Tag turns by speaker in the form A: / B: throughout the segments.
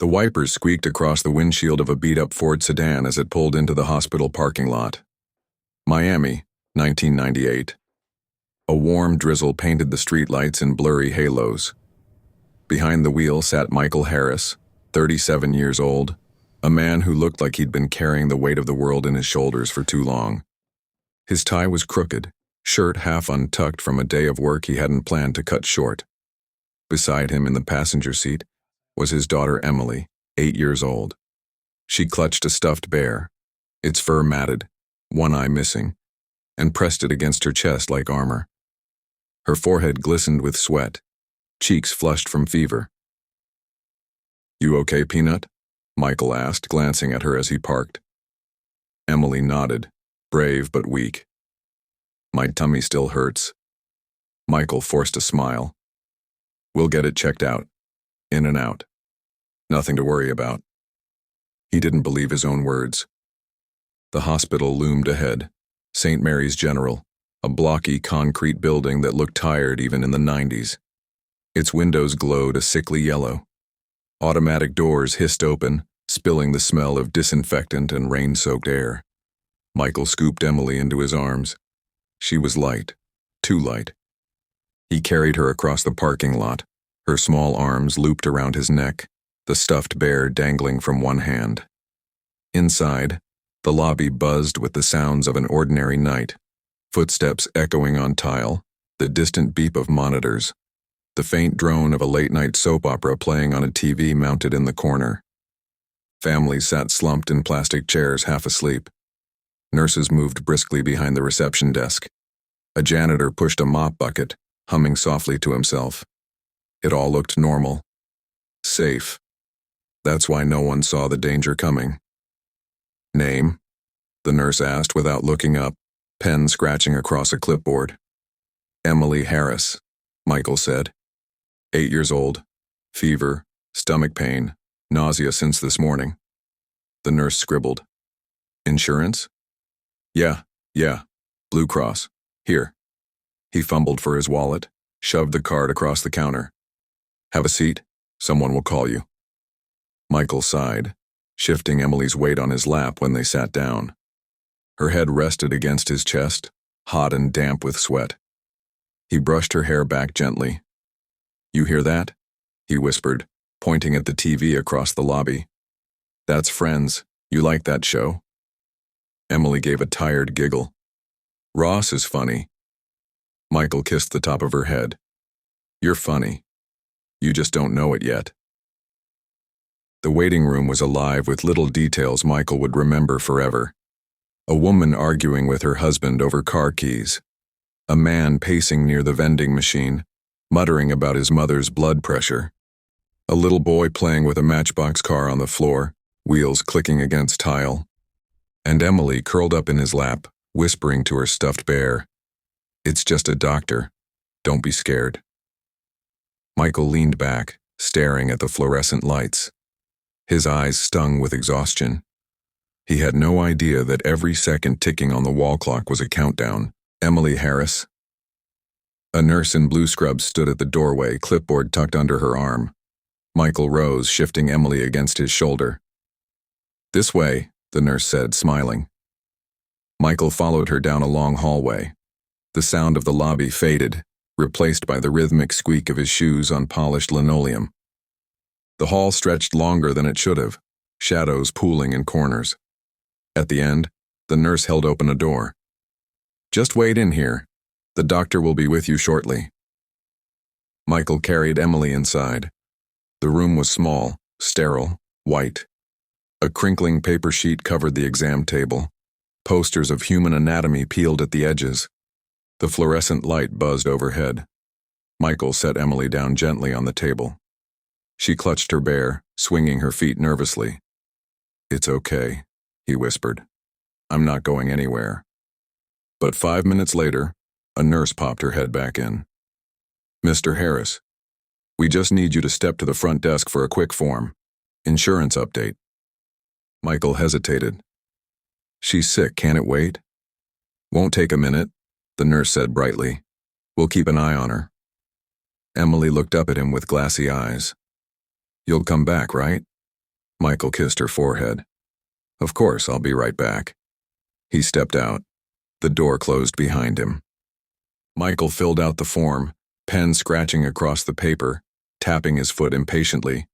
A: The wipers squeaked across the windshield of a beat-up Ford sedan as it pulled into the hospital parking lot. Miami, 1998. A warm drizzle painted the streetlights in blurry halos. Behind the wheel sat Michael Harris, 37 years old, a man who looked like he'd been carrying the weight of the world in his shoulders for too long. His tie was crooked, shirt half untucked from a day of work he hadn't planned to cut short. Beside him in the passenger seat was his daughter Emily, 8 years old. She clutched a stuffed bear, its fur matted, one eye missing, and pressed it against her chest like armor. Her forehead glistened with sweat, cheeks flushed from fever. "You okay, Peanut?" Michael asked, glancing at her as he parked. Emily nodded, brave but weak. "My tummy still hurts." Michael forced a smile. "We'll get it checked out. In and out. Nothing to worry about." He didn't believe his own words. The hospital loomed ahead, St. Mary's General, a blocky concrete building that looked tired even in the 90s. Its windows glowed a sickly yellow. Automatic doors hissed open, spilling the smell of disinfectant and rain-soaked air. Michael scooped Emily into his arms. She was light, too light. He carried her across the parking lot, her small arms looped around his neck, the stuffed bear dangling from one hand. Inside, the lobby buzzed with the sounds of an ordinary night, footsteps echoing on tile, the distant beep of monitors, the faint drone of a late-night soap opera playing on a TV mounted in the corner. Families sat slumped in plastic chairs, half asleep. Nurses moved briskly behind the reception desk. A janitor pushed a mop bucket, humming softly to himself. It all looked normal. Safe. That's why no one saw the danger coming. "Name?" the nurse asked without looking up, pen scratching across a clipboard. "Emily Harris," Michael said. 8 years old, fever, stomach pain, nausea since this morning. The nurse scribbled. "Insurance?" Yeah, Blue Cross. Here." He fumbled for his wallet, shoved the card across the counter. "Have a seat. Someone will call you." Michael sighed, shifting Emily's weight on his lap when they sat down. Her head rested against his chest, hot and damp with sweat. He brushed her hair back gently. "You hear that?" he whispered, pointing at the TV across the lobby. "That's Friends. You like that show?" Emily gave a tired giggle. "Ross is funny." Michael kissed the top of her head. "You're funny. You just don't know it yet." The waiting room was alive with little details Michael would remember forever. A woman arguing with her husband over car keys. A man pacing near the vending machine, muttering about his mother's blood pressure. A little boy playing with a matchbox car on the floor, wheels clicking against tile. And Emily curled up in his lap, whispering to her stuffed bear, "It's just a doctor. Don't be scared." Michael leaned back, staring at the fluorescent lights. His eyes stung with exhaustion. He had no idea that every second ticking on the wall clock was a countdown. "Emily Harris?" A nurse in blue scrubs stood at the doorway, clipboard tucked under her arm. Michael rose, shifting Emily against his shoulder. "This way," the nurse said, smiling. Michael followed her down a long hallway. The sound of the lobby faded, replaced by the rhythmic squeak of his shoes on polished linoleum. The hall stretched longer than it should have, shadows pooling in corners. At the end, the nurse held open a door. "Just wait in here. The doctor will be with you shortly." Michael carried Emily inside. The room was small, sterile, white. A crinkling paper sheet covered the exam table. Posters of human anatomy peeled at the edges. The fluorescent light buzzed overhead. Michael set Emily down gently on the table. She clutched her bear, swinging her feet nervously. "It's okay," he whispered. "I'm not going anywhere." But 5 minutes later, a nurse popped her head back in. "Mr. Harris, we just need you to step to the front desk for a quick form. Insurance update." Michael hesitated. "She's sick, can't it wait?" "Won't take a minute," the nurse said brightly. "We'll keep an eye on her." Emily looked up at him with glassy eyes. "You'll come back, right?" Michael kissed her forehead. Of course, I'll be right back. He stepped out. The door closed behind him. Michael filled out the form, pen scratching across the paper, tapping his foot impatiently.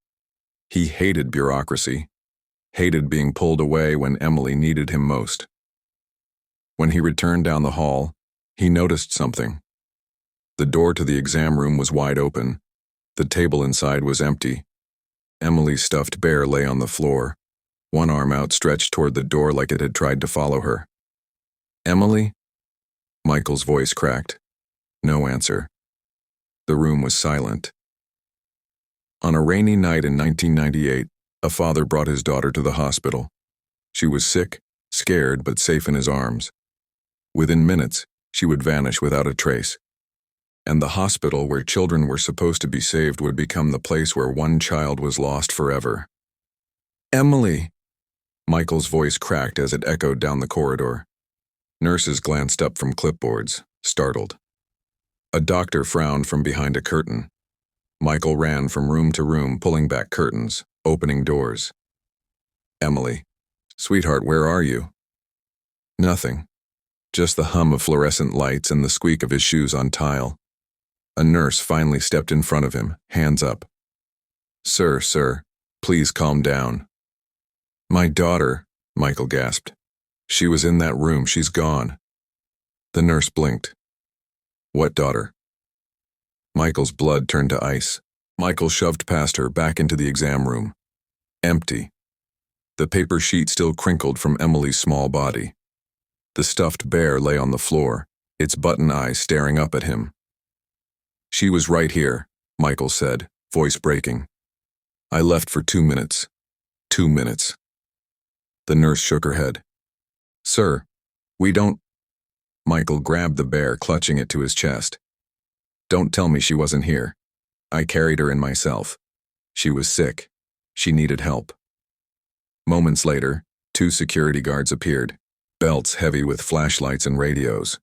A: He hated bureaucracy, hated being pulled away when Emily needed him most. When he returned down the hall, he noticed something. The door to the exam room was wide open. The table inside was empty. Emily's stuffed bear lay on the floor, one arm outstretched toward the door like it had tried to follow her. Emily? Michael's voice cracked. No answer. The room was silent. On a rainy night in 1998, a father brought his daughter to the hospital. She was sick, scared, but safe in his arms. Within minutes, she would vanish without a trace. And the hospital where children were supposed to be saved would become the place where one child was lost forever. Emily! Michael's voice cracked as it echoed down the corridor. Nurses glanced up from clipboards, startled. A doctor frowned from behind a curtain. Michael ran from room to room, pulling back curtains, opening doors. Emily. Sweetheart, where are you? Nothing. Just the hum of fluorescent lights and the squeak of his shoes on tile. A nurse finally stepped in front of him, hands up. Sir, please calm down. My daughter, Michael gasped. She was in that room, she's gone. The nurse blinked. What daughter? Michael's blood turned to ice. Michael shoved past her back into the exam room. Empty. The paper sheet still crinkled from Emily's small body. The stuffed bear lay on the floor, its button eyes staring up at him. She was right here, Michael said, voice breaking. I left for 2 minutes. 2 minutes. The nurse shook her head. Sir, we don't... Michael grabbed the bear, clutching it to his chest. Don't tell me she wasn't here. I carried her in myself. She was sick. She needed help. Moments later, 2 security guards appeared, belts heavy with flashlights and radios.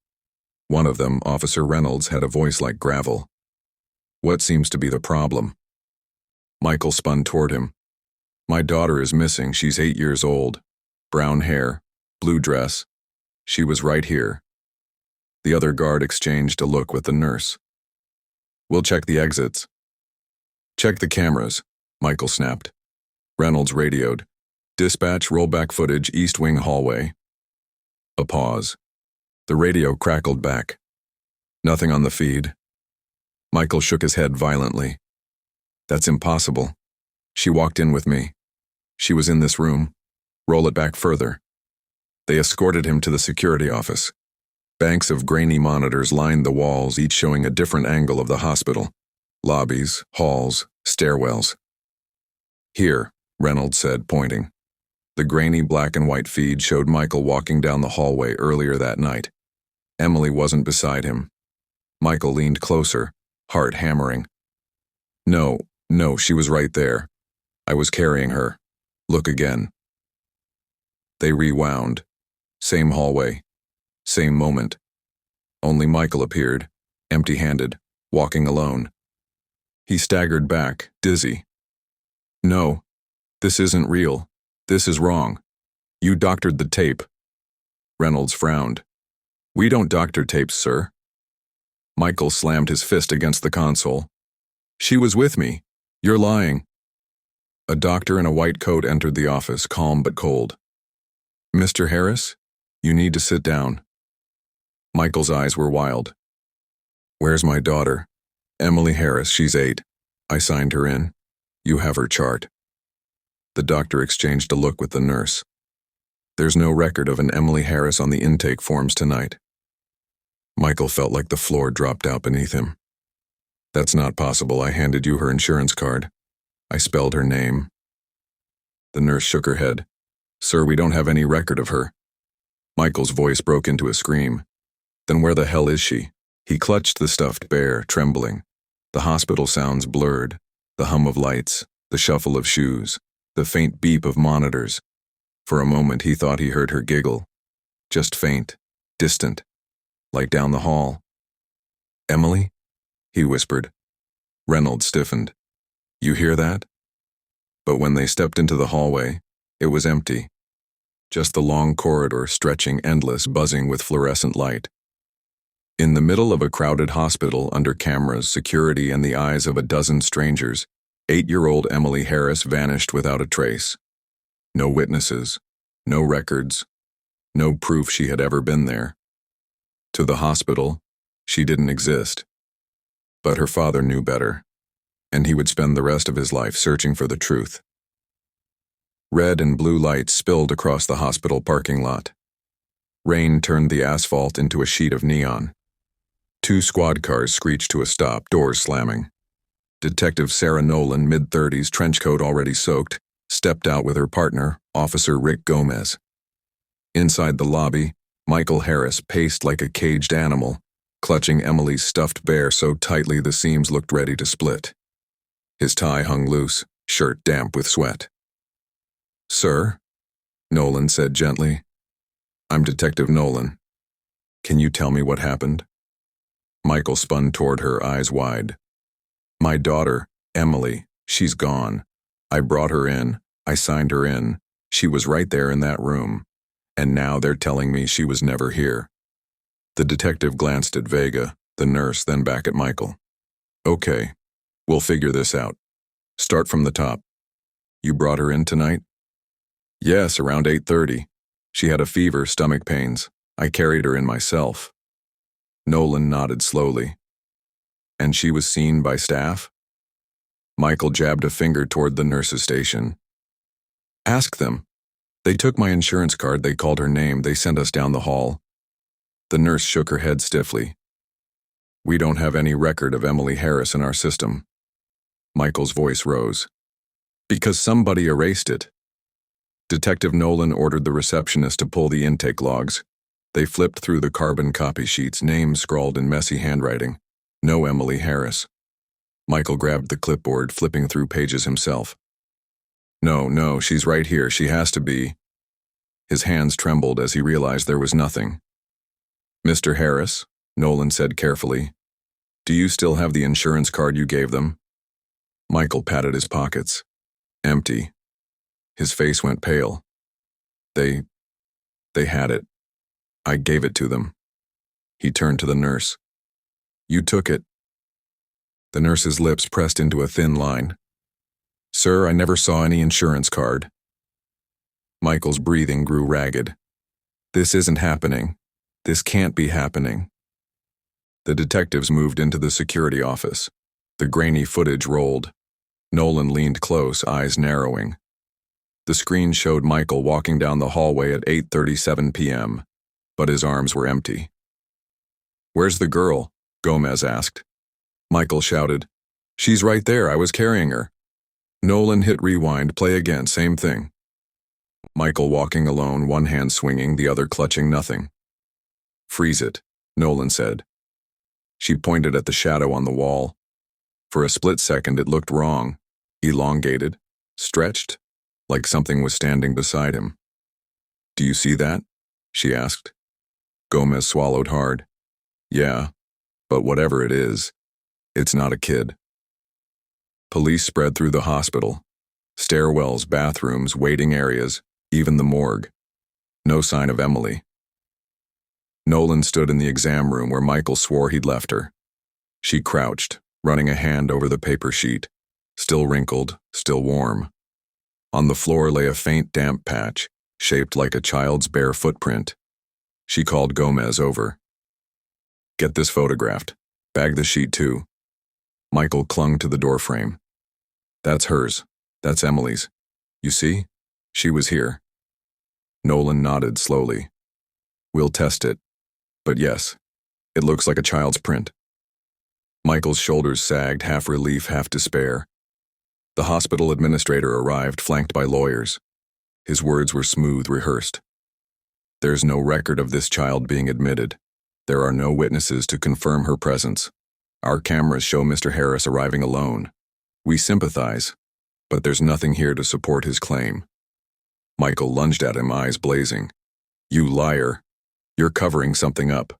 A: One of them, Officer Reynolds, had a voice like gravel. What seems to be the problem? Michael spun toward him. My daughter is missing. She's 8 years old. Brown hair, blue dress. She was right here. The other guard exchanged a look with the nurse. We'll check the exits. Check the cameras, Michael snapped. Reynolds radioed. Dispatch, rollback footage, East Wing hallway. A pause. The radio crackled back. Nothing on the feed. Michael shook his head violently. That's impossible. She walked in with me. She was in this room. Roll it back further. They escorted him to the security office. Banks of grainy monitors lined the walls, each showing a different angle of the hospital. Lobbies, halls, stairwells. Here, Reynolds said, pointing. The grainy black and white feed showed Michael walking down the hallway earlier that night. Emily wasn't beside him. Michael leaned closer, heart hammering. No, she was right there. I was carrying her. Look again. They rewound. Same hallway. Same moment. Only Michael appeared, empty-handed, walking alone. He staggered back, dizzy. No, this isn't real. This is wrong. You doctored the tape. Reynolds frowned. We don't doctor tapes, sir. Michael slammed his fist against the console. She was with me. You're lying. A doctor in a white coat entered the office, calm but cold. Mr. Harris, you need to sit down. Michael's eyes were wild. Where's my daughter? Emily Harris, she's 8. I signed her in. You have her chart. The doctor exchanged a look with the nurse. There's no record of an Emily Harris on the intake forms tonight. Michael felt like the floor dropped out beneath him. That's not possible. I handed you her insurance card. I spelled her name. The nurse shook her head. Sir, we don't have any record of her. Michael's voice broke into a scream. Then where the hell is she? He clutched the stuffed bear, trembling. The hospital sounds blurred, the hum of lights, the shuffle of shoes, the faint beep of monitors. For a moment he thought he heard her giggle. Just faint, distant, like down the hall. Emily? He whispered. Reynolds stiffened. You hear that? But when they stepped into the hallway, it was empty. Just the long corridor stretching endless, buzzing with fluorescent light. In the middle of a crowded hospital, under cameras, security, and the eyes of a dozen strangers, 8-year-old Emily Harris vanished without a trace. No witnesses, no records, no proof she had ever been there. To the hospital, she didn't exist. But her father knew better, and he would spend the rest of his life searching for the truth. Red and blue lights spilled across the hospital parking lot. Rain turned the asphalt into a sheet of neon. 2 squad cars screeched to a stop, doors slamming. Detective Sarah Nolan, mid-30s, trench coat already soaked, stepped out with her partner, Officer Rick Gomez. Inside the lobby, Michael Harris paced like a caged animal, clutching Emily's stuffed bear so tightly the seams looked ready to split. His tie hung loose, shirt damp with sweat. "Sir," Nolan said gently. "I'm Detective Nolan. Can you tell me what happened?" Michael spun toward her, eyes wide. "My daughter, Emily, she's gone. I brought her in. I signed her in. She was right there in that room. And now they're telling me she was never here." The detective glanced at Vega, the nurse, then back at Michael. "Okay, we'll figure this out. Start from the top. You brought her in tonight?" "Yes, around 8:30. She had a fever, stomach pains. I carried her in myself." Nolan nodded slowly. "And she was seen by staff?" Michael jabbed a finger toward the nurse's station. "Ask them. They took my insurance card, they called her name, they sent us down the hall." The nurse shook her head stiffly. "We don't have any record of Emily Harris in our system." Michael's voice rose. "Because somebody erased it." Detective Nolan ordered the receptionist to pull the intake logs. They flipped through the carbon copy sheets, names scrawled in messy handwriting. No Emily Harris. Michael grabbed the clipboard, flipping through pages himself. No, she's right here. She has to be." His hands trembled as he realized there was nothing. "Mr. Harris," Nolan said carefully, "do you still have the insurance card you gave them?" Michael patted his pockets. Empty. His face went pale. They had it. I gave it to them." He turned to the nurse. "You took it." The nurse's lips pressed into a thin line. "Sir, I never saw any insurance card." Michael's breathing grew ragged. "This isn't happening. This can't be happening." The detectives moved into the security office. The grainy footage rolled. Nolan leaned close, eyes narrowing. The screen showed Michael walking down the hallway at 8:37 p.m., but his arms were empty. "Where's the girl?" Gomez asked. Michael shouted, "She's right there, I was carrying her." Nolan hit rewind, play again, same thing. Michael walking alone, one hand swinging, the other clutching nothing. "Freeze it," Nolan said. She pointed at the shadow on the wall. For a split second it looked wrong, elongated, stretched, like something was standing beside him. "Do you see that?" she asked. Gomez swallowed hard. "Yeah, but whatever it is, it's not a kid." Police spread through the hospital. Stairwells, bathrooms, waiting areas, even the morgue. No sign of Emily. Nolan stood in the exam room where Michael swore he'd left her. She crouched, running a hand over the paper sheet, still wrinkled, still warm. On the floor lay a faint damp patch, shaped like a child's bare footprint. She called Gomez over. "Get this photographed. Bag the sheet too." Michael clung to the doorframe. "That's hers. That's Emily's. You see? She was here." Nolan nodded slowly. "We'll test it. But yes, it looks like a child's print." Michael's shoulders sagged, half relief, half despair. The hospital administrator arrived, flanked by lawyers. His words were smooth, rehearsed. "There's no record of this child being admitted. There are no witnesses to confirm her presence. Our cameras show Mr. Harris arriving alone. We sympathize, but there's nothing here to support his claim." Michael lunged at him, eyes blazing. "You liar. You're covering something up."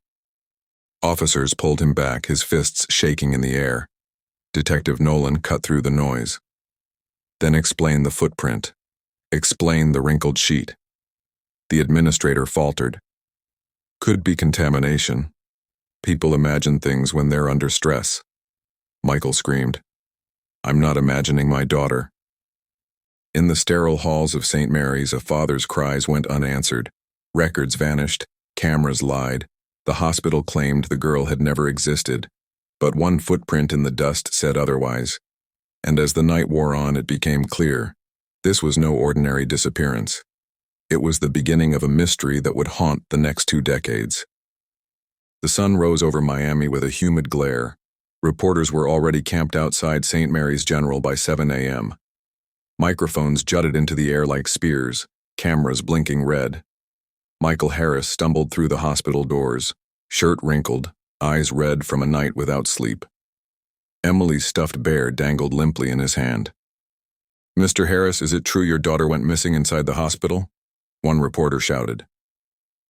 A: Officers pulled him back, his fists shaking in the air. Detective Nolan cut through the noise. Then explain the footprint. Explain the wrinkled sheet. The administrator faltered. Could be contamination. People imagine things when they're under stress. Michael screamed. I'm not imagining my daughter. In the sterile halls of St. Mary's, a father's cries went unanswered. Records vanished. Cameras lied. The hospital claimed the girl had never existed. But one footprint in the dust said otherwise. And as the night wore on, it became clear. This was no ordinary disappearance. It was the beginning of a mystery that would haunt the next 2 decades. The sun rose over Miami with a humid glare. Reporters were already camped outside St. Mary's General by 7 a.m. Microphones jutted into the air like spears, cameras blinking red. Michael Harris stumbled through the hospital doors, shirt wrinkled, eyes red from a night without sleep. Emily's stuffed bear dangled limply in his hand. Mr. Harris, is it true your daughter went missing inside the hospital? One reporter shouted.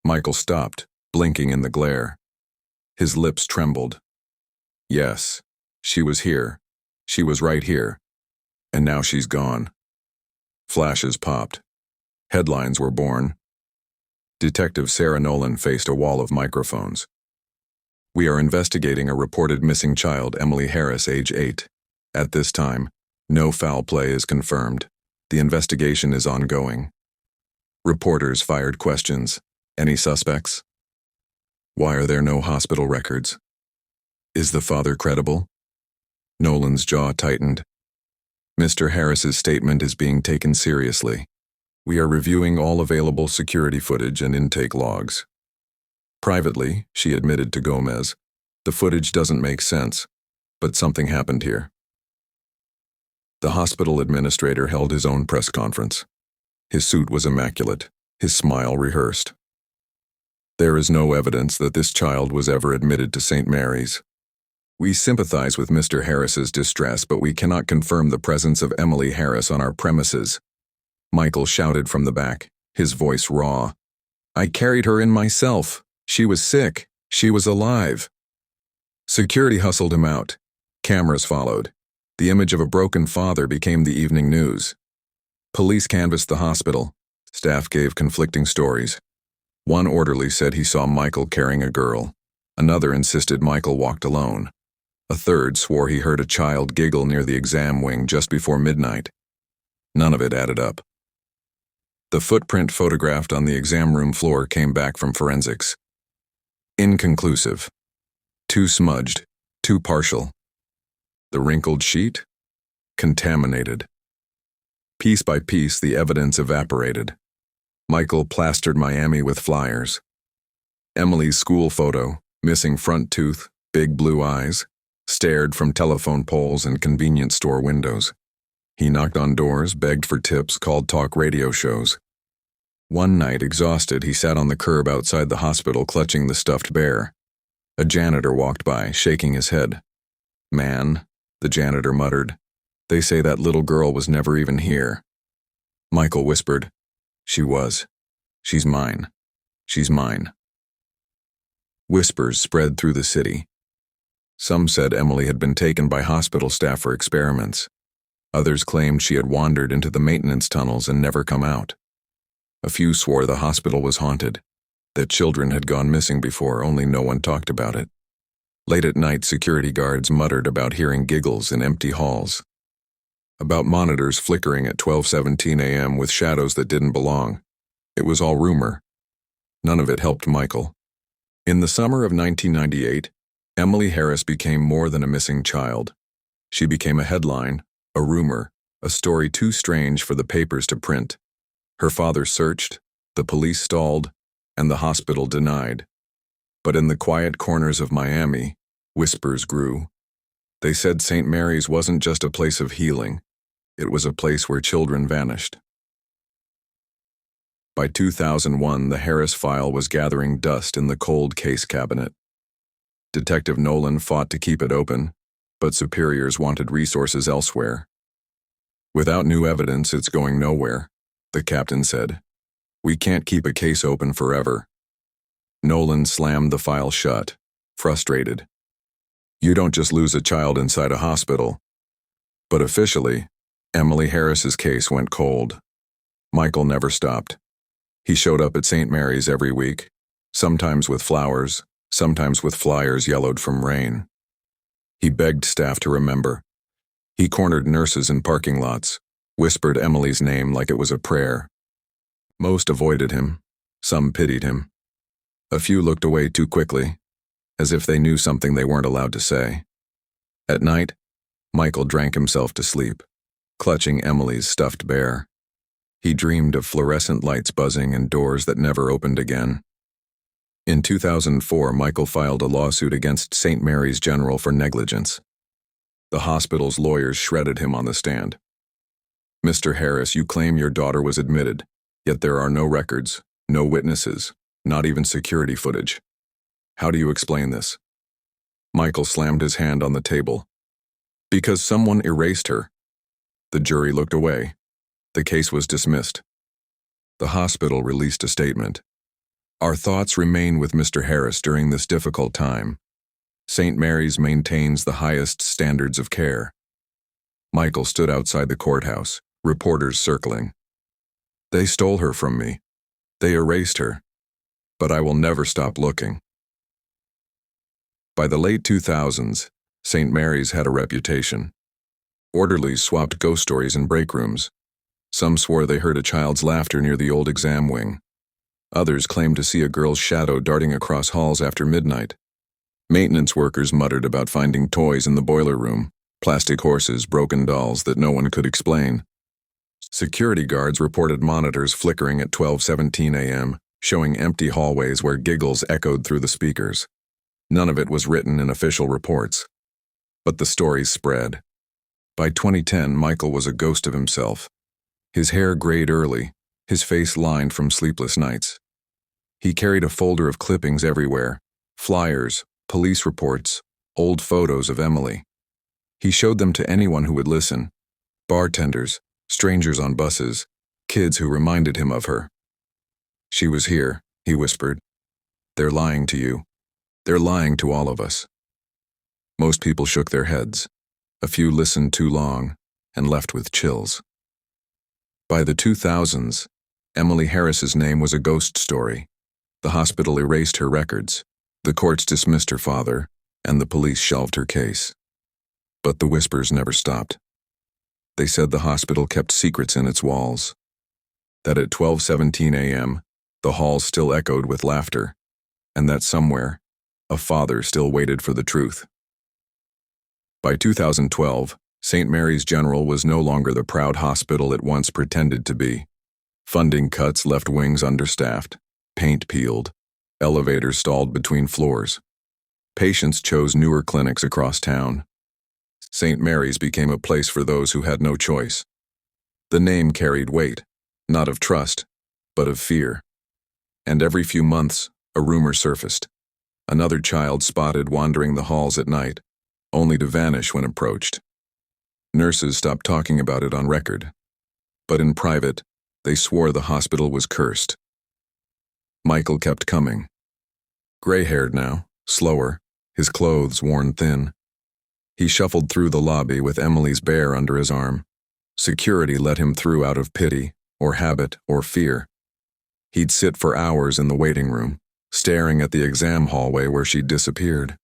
A: Michael stopped, blinking in the glare. His lips trembled. Yes, she was here. She was right here. And now she's gone. Flashes popped. Headlines were born. Detective Sarah Nolan faced a wall of microphones. We are investigating a reported missing child, Emily Harris, age 8. At this time, no foul play is confirmed. The investigation is ongoing. Reporters fired questions. Any suspects? Why are there no hospital records? Is the father credible? Nolan's jaw tightened. Mr. Harris's statement is being taken seriously. We are reviewing all available security footage and intake logs. Privately, she admitted to Gomez, the footage doesn't make sense, but something happened here. The hospital administrator held his own press conference. His suit was immaculate, his smile rehearsed. There is no evidence that this child was ever admitted to St. Mary's. We sympathize with Mr. Harris's distress, but we cannot confirm the presence of Emily Harris on our premises. Michael shouted from the back, his voice raw. I carried her in myself. She was sick. She was alive. Security hustled him out. Cameras followed. The image of a broken father became the evening news. Police canvassed the hospital. Staff gave conflicting stories. One orderly said he saw Michael carrying a girl. Another insisted Michael walked alone. A third swore he heard a child giggle near the exam wing just before midnight. None of it added up. The footprint photographed on the exam room floor came back from forensics. Inconclusive. Too smudged. Too partial. The wrinkled sheet? Contaminated. Piece by piece, the evidence evaporated. Michael plastered Miami with flyers. Emily's school photo, missing front tooth, big blue eyes, stared from telephone poles and convenience store windows. He knocked on doors, begged for tips, called talk radio shows. One night, exhausted, he sat on the curb outside the hospital clutching the stuffed bear. A janitor walked by, shaking his head. Man, the janitor muttered, they say that little girl was never even here. Michael whispered, she was. She's mine. She's mine. Whispers spread through the city. Some said Emily had been taken by hospital staff for experiments. Others claimed she had wandered into the maintenance tunnels and never come out. A few swore the hospital was haunted, that children had gone missing before, only no one talked about it. Late at night, security guards muttered about hearing giggles in empty halls, about monitors flickering at 12:17 a.m. with shadows that didn't belong. It was all rumor. None of it helped Michael. In the summer of 1998, Emily Harris became more than a missing child. She became a headline, a rumor, a story too strange for the papers to print. Her father searched, the police stalled, and the hospital denied. But in the quiet corners of Miami, whispers grew. They said St. Mary's wasn't just a place of healing. It was a place where children vanished. By 2001, the Harris file was gathering dust in the cold case cabinet. Detective Nolan fought to keep it open, but superiors wanted resources elsewhere. Without new evidence, it's going nowhere, the captain said. We can't keep a case open forever. Nolan slammed the file shut, frustrated. You don't just lose a child inside a hospital. But officially, Emily Harris's case went cold. Michael never stopped. He showed up at St. Mary's every week, sometimes with flowers, sometimes with flyers yellowed from rain. He begged staff to remember. He cornered nurses in parking lots, whispered Emily's name like it was a prayer. Most avoided him. Some pitied him. A few looked away too quickly, as if they knew something they weren't allowed to say. At night, Michael drank himself to sleep, clutching Emily's stuffed bear. He dreamed of fluorescent lights buzzing and doors that never opened again. In 2004, Michael filed a lawsuit against St. Mary's General for negligence. The hospital's lawyers shredded him on the stand. "Mr. Harris, you claim your daughter was admitted, yet there are no records, no witnesses, not even security footage. How do you explain this?" Michael slammed his hand on the table. "Because someone erased her." The jury looked away. The case was dismissed. The hospital released a statement. "Our thoughts remain with Mr. Harris during this difficult time. St. Mary's maintains the highest standards of care." Michael stood outside the courthouse, reporters circling. "They stole her from me. They erased her. But I will never stop looking." By the late 2000s, St. Mary's had a reputation. Orderlies swapped ghost stories in break rooms. Some swore they heard a child's laughter near the old exam wing. Others claimed to see a girl's shadow darting across halls after midnight. Maintenance workers muttered about finding toys in the boiler room, plastic horses, broken dolls that no one could explain. Security guards reported monitors flickering at 12:17 a.m., showing empty hallways where giggles echoed through the speakers. None of it was written in official reports. But the stories spread. By 2010, Michael was a ghost of himself. His hair grayed early, his face lined from sleepless nights. He carried a folder of clippings everywhere, flyers, police reports, old photos of Emily. He showed them to anyone who would listen. Bartenders, strangers on buses, kids who reminded him of her. "She was here," he whispered. "They're lying to you. They're lying to all of us." Most people shook their heads. A few listened too long and left with chills. By the 2000s, Emily Harris's name was a ghost story. The hospital erased her records. The courts dismissed her father, and the police shelved her case. But the whispers never stopped. They said the hospital kept secrets in its walls. That at 12:17 a.m., the halls still echoed with laughter, and that somewhere, a father still waited for the truth. By 2012, St. Mary's General was no longer the proud hospital it once pretended to be. Funding cuts left wings understaffed, paint peeled, elevators stalled between floors. Patients chose newer clinics across town. St. Mary's became a place for those who had no choice. The name carried weight, not of trust, but of fear. And every few months, a rumor surfaced. Another child spotted wandering the halls at night, only to vanish when approached. Nurses stopped talking about it on record. But in private, they swore the hospital was cursed. Michael kept coming. Gray-haired now, slower, his clothes worn thin. He shuffled through the lobby with Emily's bear under his arm. Security let him through out of pity, or habit, or fear. He'd sit for hours in the waiting room, staring at the exam hallway where she'd disappeared.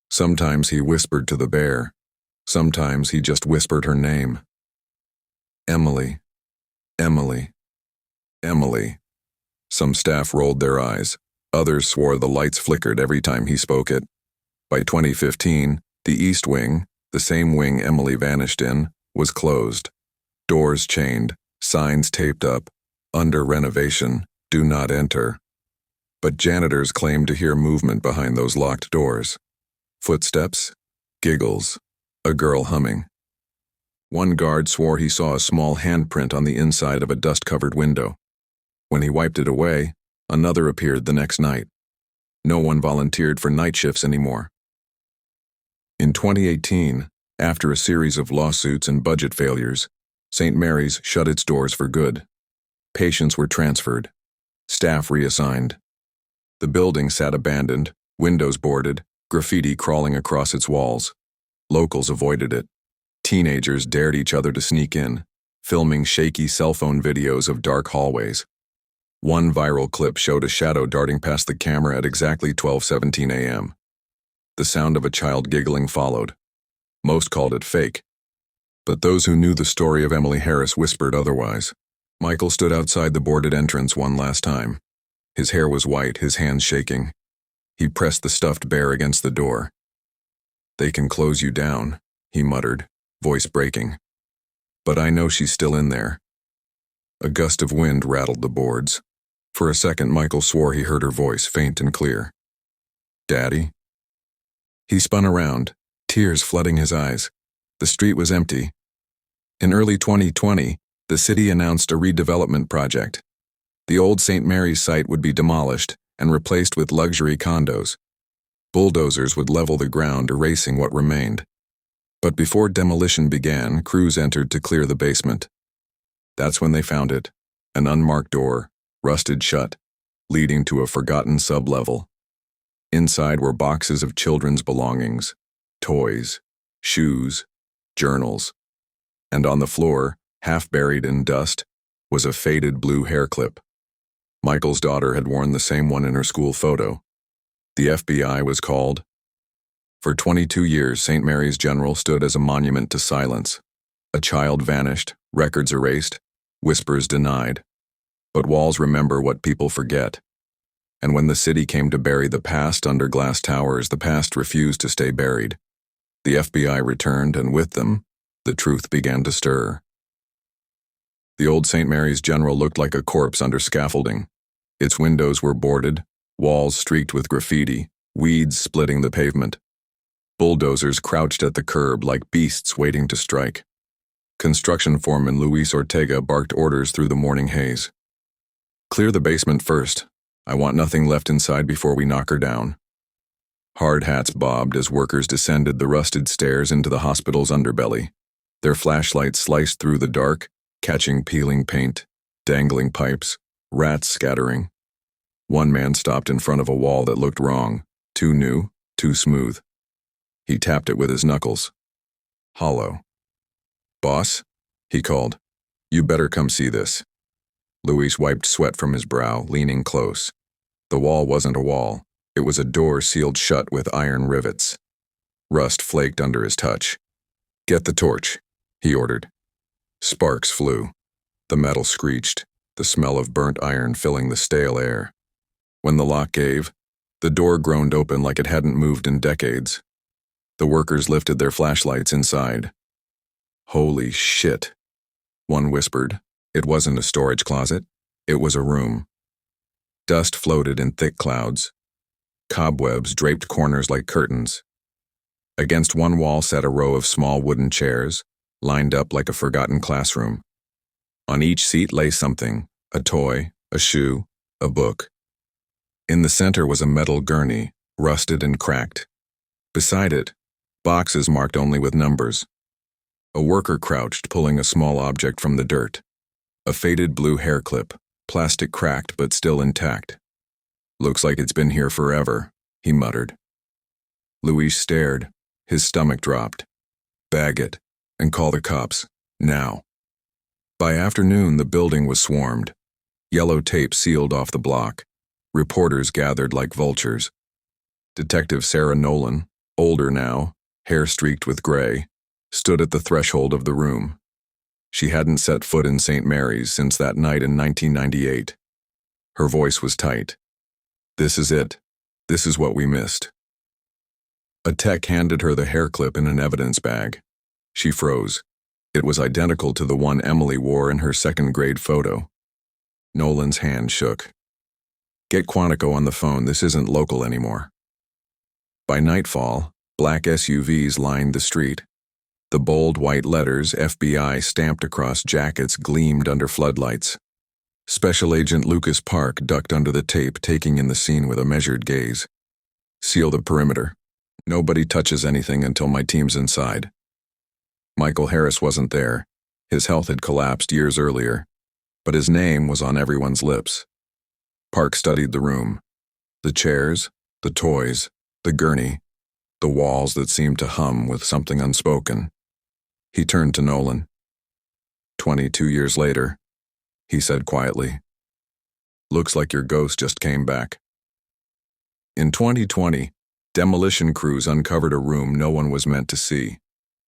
A: Sometimes he whispered to the bear. Sometimes he just whispered her name. "Emily, Emily, Emily." Some staff rolled their eyes. Others swore the lights flickered every time he spoke it. By 2015, the East Wing, the same wing Emily vanished in, was closed. Doors chained, signs taped up, "Under renovation, do not enter." But janitors claimed to hear movement behind those locked doors. Footsteps, giggles, a girl humming. One guard swore he saw a small handprint on the inside of a dust-covered window. When he wiped it away, another appeared the next night. No one volunteered for night shifts anymore. In 2018, after a series of lawsuits and budget failures, St. Mary's shut its doors for good. Patients were transferred, staff reassigned. The building sat abandoned, windows boarded, graffiti crawling across its walls. Locals avoided it. Teenagers dared each other to sneak in, filming shaky cell phone videos of dark hallways. One viral clip showed a shadow darting past the camera at exactly 12:17 a.m. The sound of a child giggling followed. Most called it fake, but those who knew the story of Emily Harris whispered otherwise. Michael stood outside the boarded entrance one last time. His hair was white, his hands shaking. He pressed the stuffed bear against the door. "They can close you down," he muttered, voice breaking. "But I know she's still in there." A gust of wind rattled the boards. For a second, Michael swore he heard her voice, faint and clear. "Daddy?" He spun around, tears flooding his eyes. The street was empty. In early 2020, the city announced a redevelopment project. The old St. Mary's site would be demolished and replaced with luxury condos. Bulldozers would level the ground, erasing what remained. But before demolition began, crews entered to clear the basement. That's when they found it, an unmarked door, rusted shut, leading to a forgotten sublevel. Inside were boxes of children's belongings, toys, shoes, journals. And on the floor, half buried in dust, was a faded blue hair clip. Michael's daughter had worn the same one in her school photo. The FBI was called. For 22 years, St. Mary's General stood as a monument to silence. A child vanished, records erased, whispers denied. But walls remember what people forget. And when the city came to bury the past under glass towers, the past refused to stay buried. The FBI returned, and with them, the truth began to stir. The old St. Mary's General looked like a corpse under scaffolding. Its windows were boarded, walls streaked with graffiti, weeds splitting the pavement. Bulldozers crouched at the curb like beasts waiting to strike. Construction foreman Luis Ortega barked orders through the morning haze. "Clear the basement first. I want nothing left inside before we knock her down." Hard hats bobbed as workers descended the rusted stairs into the hospital's underbelly. Their flashlights sliced through the dark, catching peeling paint, dangling pipes, rats scattering. One man stopped in front of a wall that looked wrong, too new, too smooth. He tapped it with his knuckles. Hollow. "Boss?" he called. "You better come see this." Luis wiped sweat from his brow, leaning close. The wall wasn't a wall. It was a door sealed shut with iron rivets. Rust flaked under his touch. "Get the torch," he ordered. Sparks flew. The metal screeched, the smell of burnt iron filling the stale air. When the lock gave, the door groaned open like it hadn't moved in decades. The workers lifted their flashlights inside. "Holy shit," one whispered. It wasn't a storage closet. It was a room. Dust floated in thick clouds. Cobwebs draped corners like curtains. Against one wall sat a row of small wooden chairs, lined up like a forgotten classroom. On each seat lay something, a toy, a shoe, a book. In the center was a metal gurney, rusted and cracked. Beside it, boxes marked only with numbers. A worker crouched, pulling a small object from the dirt. A faded blue hair clip, plastic cracked but still intact. "Looks like it's been here forever," he muttered. Luis stared. His stomach dropped. "Bag it, and call the cops, now." By afternoon, the building was swarmed. Yellow tape sealed off the block. Reporters gathered like vultures. Detective Sarah Nolan, older now, hair streaked with gray, stood at the threshold of the room. She hadn't set foot in St. Mary's since that night in 1998. Her voice was tight. "This is it. This is what we missed." A tech handed her the hair clip in an evidence bag. She froze. It was identical to the one Emily wore in her second-grade photo. Nolan's hand shook. "Get Quantico on the phone. This isn't local anymore." By nightfall, black SUVs lined the street. The bold white letters FBI stamped across jackets gleamed under floodlights. Special Agent Lucas Park ducked under the tape, taking in the scene with a measured gaze. "Seal the perimeter. Nobody touches anything until my team's inside." Michael Harris wasn't there. His health had collapsed years earlier, but his name was on everyone's lips. Park studied the room. The chairs, the toys, the gurney, the walls that seemed to hum with something unspoken. He turned to Nolan. 22 years later, he said quietly, "Looks like your ghost just came back." In 2020, demolition crews uncovered a room no one was meant to see.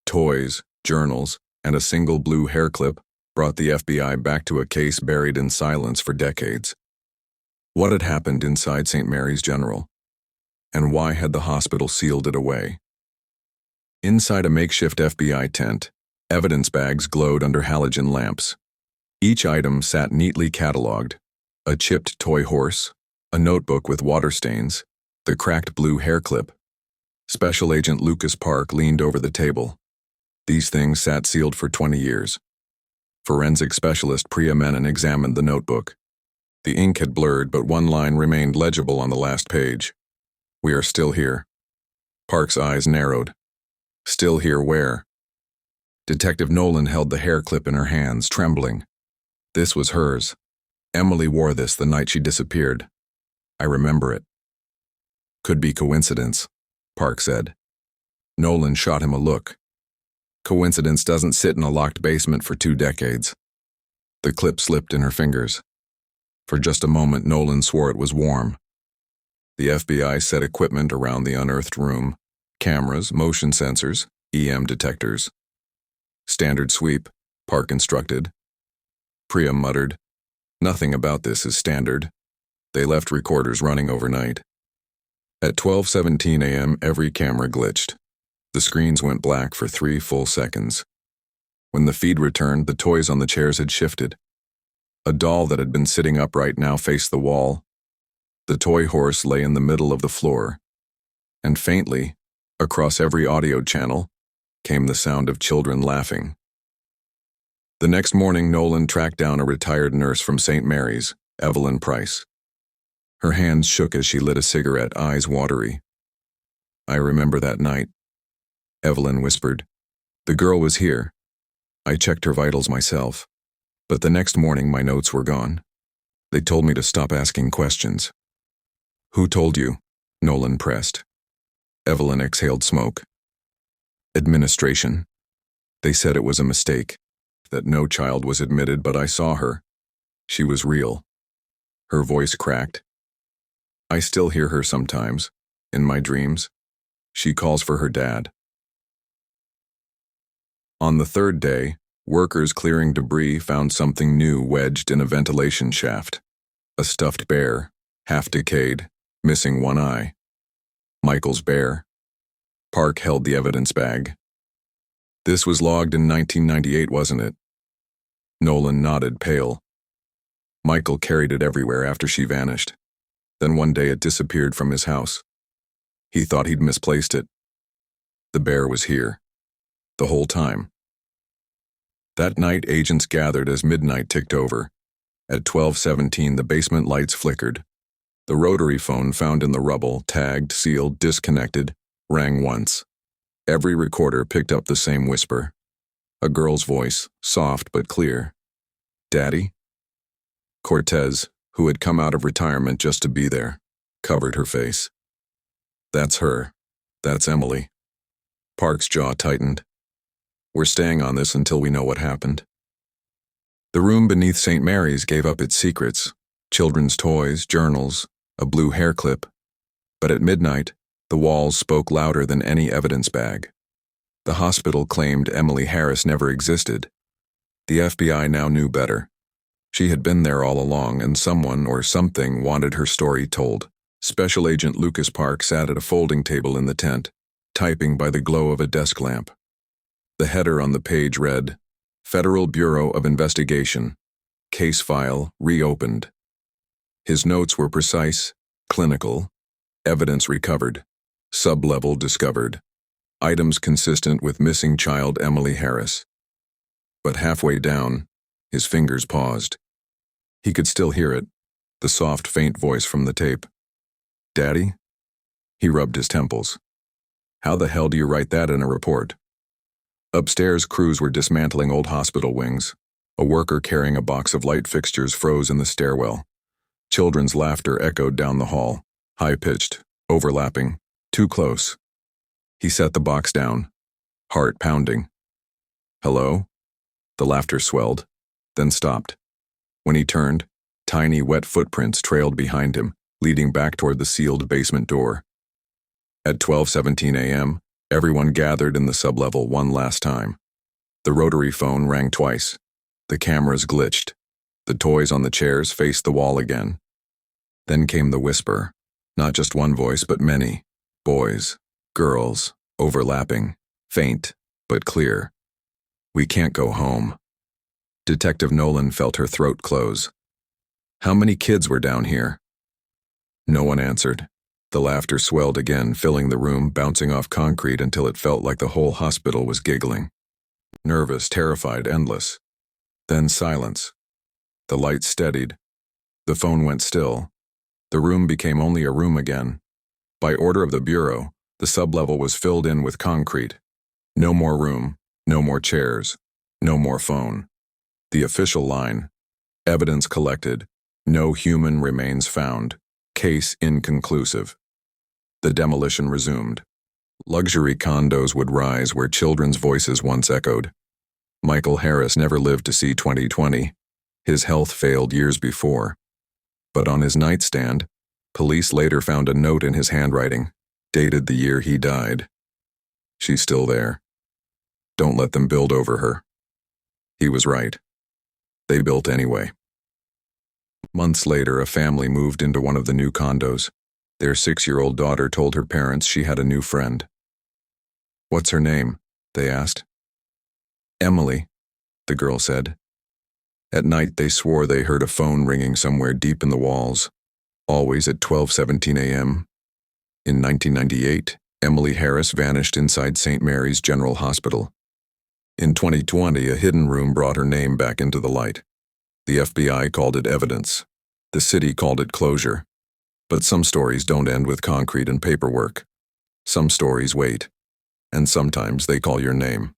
A: Toys, journals, and a single blue hair clip brought the FBI back to a case buried in silence for decades. What had happened inside St. Mary's General? And why had the hospital sealed it away? Inside a makeshift FBI tent, evidence bags glowed under halogen lamps. Each item sat neatly catalogued: a chipped toy horse, a notebook with water stains, the cracked blue hair clip. Special Agent Lucas Park leaned over the table. These things sat sealed for 20 years. Forensic specialist Priya Menon examined the notebook. The ink had blurred, but one line remained legible on the last page. "We are still here." Park's eyes narrowed. Still here where? Detective Nolan held the hair clip in her hands, trembling. This was hers. Emily wore this the night she disappeared. "I remember it." "Could be coincidence," Park said. Nolan shot him a look. "Coincidence doesn't sit in a locked basement for 2 decades. The clip slipped in her fingers. For just a moment, Nolan swore it was warm. The FBI set equipment around the unearthed room: cameras, motion sensors, EM detectors. "Standard sweep," Park instructed. Priya muttered, "Nothing about this is standard." They left recorders running overnight. At 12:17 a.m., every camera glitched. The screens went black for 3 full seconds. When the feed returned, the toys on the chairs had shifted. A doll that had been sitting upright now faced the wall. The toy horse lay in the middle of the floor. And faintly, across every audio channel, came the sound of children laughing. The next morning, Nolan tracked down a retired nurse from St. Mary's, Evelyn Price. Her hands shook as she lit a cigarette, eyes watery. "I remember that night," Evelyn whispered. "The girl was here. I checked her vitals myself. But the next morning my notes were gone. They told me to stop asking questions." "Who told you?" Nolan pressed. Evelyn exhaled smoke. "Administration. They said it was a mistake, that no child was admitted, but I saw her. She was real." Her voice cracked. "I still hear her sometimes, in my dreams. She calls for her dad." On the 3rd day, workers clearing debris found something new wedged in a ventilation shaft. A stuffed bear, half decayed, missing one eye. Michael's bear. Park held the evidence bag. "This was logged in 1998, wasn't it?" Nolan nodded, pale. "Michael carried it everywhere after she vanished. Then one day it disappeared from his house. He thought he'd misplaced it. The bear was here. The whole time." That night, agents gathered as midnight ticked over. At 12:17, the basement lights flickered. The rotary phone found in the rubble, tagged, sealed, disconnected, rang once. Every recorder picked up the same whisper. A girl's voice, soft but clear. "Daddy?" Cortez, who had come out of retirement just to be there, covered her face. "That's her. That's Emily." Park's jaw tightened. "We're staying on this until we know what happened." The room beneath St. Mary's gave up its secrets: children's toys, journals, a blue hair clip. But at midnight, the walls spoke louder than any evidence bag. The hospital claimed Emily Harris never existed. The FBI now knew better. She had been there all along, and someone or something wanted her story told. Special Agent Lucas Park sat at a folding table in the tent, typing by the glow of a desk lamp. The header on the page read, "Federal Bureau of Investigation. Case file reopened." His notes were precise, clinical. Evidence recovered. Sublevel discovered. Items consistent with missing child Emily Harris. But halfway down, his fingers paused. He could still hear it, the soft, faint voice from the tape. "Daddy?" He rubbed his temples. "How the hell do you write that in a report?" Upstairs, crews were dismantling old hospital wings. A worker carrying a box of light fixtures froze in the stairwell. Children's laughter echoed down the hall, high-pitched, overlapping, too close. He set the box down, heart pounding. Hello? The laughter swelled, then stopped. When he turned, tiny wet footprints trailed behind him, leading back toward the sealed basement door. At 12:17 a.m., everyone gathered in the sublevel one last time. The rotary phone rang twice. The cameras glitched. The toys on the chairs faced the wall again. Then came the whisper. Not just one voice, but many. Boys, girls, overlapping, faint, but clear. We can't go home. Detective Nolan felt her throat close. How many kids were down here? No one answered. The laughter swelled again, filling the room, bouncing off concrete until it felt like the whole hospital was giggling. Nervous, terrified, endless. Then silence. The lights steadied. The phone went still. The room became only a room again. By order of the Bureau, the sublevel was filled in with concrete. No more room, no more chairs, no more phone. The official line: evidence collected, no human remains found, case inconclusive. The demolition resumed. Luxury condos would rise where children's voices once echoed. Michael Harris never lived to see 2020. His health failed years before. But on his nightstand, police later found a note in his handwriting, dated the year he died. She's still there. Don't let them build over her. He was right. They built anyway. Months later, a family moved into one of the new condos. Their 6-year-old daughter told her parents she had a new friend. "What's her name?" they asked. "Emily," the girl said. At night, they swore they heard a phone ringing somewhere deep in the walls, always at 12:17 a.m. In 1998, Emily Harris vanished inside St. Mary's General Hospital. In 2020, a hidden room brought her name back into the light. The FBI called it evidence. The city called it closure. But some stories don't end with concrete and paperwork. Some stories wait, and sometimes they call your name.